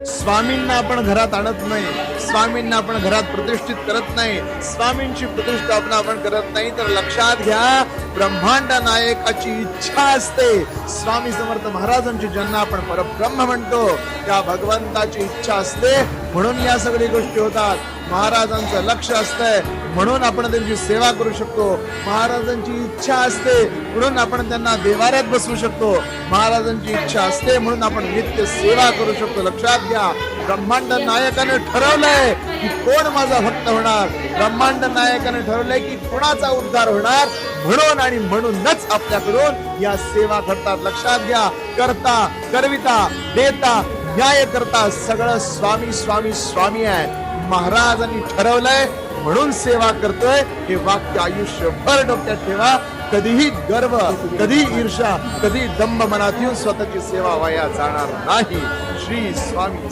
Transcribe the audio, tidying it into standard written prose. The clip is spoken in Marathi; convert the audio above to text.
स्वामींना आपण घरात आणत नाही, स्वामींना आपण घरात प्रतिष्ठित करत नाही, स्वामींची प्रतिष्ठापना आपण करत नाही, तर लक्षात घ्या ब्रह्मांड नायकाची इच्छा असते. स्वामी समर्थ महाराजांची ज्यांना आपण परब्रह्म म्हणतो त्या भगवंताची इच्छा असते, म्हणून या सगळ्या गोष्टी होतात. महाराजांचं लक्ष असतंय म्हणून आपण त्यांची सेवा करू शकतो. महाराजांची इच्छा असते म्हणून आपण त्यांना देवाऱ्यात बसवू शकतो. महाराजांची इच्छा असते म्हणून आपण नित्य सेवा करू शकतो. लक्षात घ्या, ब्रह्मांड नायकाने ठरवलंय की कोण माझा भक्त होणार. ब्रह्मांड नायकाने ठरवलंय की कोणाचा उद्धार होणार, म्हणून आणि म्हणूनच आपल्याकडून या सेवा करतात. लक्षात घ्या, करता करविता देता न्याय करता सगळं स्वामी स्वामी स्वामी आहे. महाराजांनी ठरवलंय म्हणून सेवा करतोय. हे वाक्य आयुष्यभर डोक्यात ठेवा. कधीही गर्व, कधी ईर्ष्या, कधी दंभ मनात येऊन स्वतःची सेवा वाया जाणार नाही. श्री स्वामी.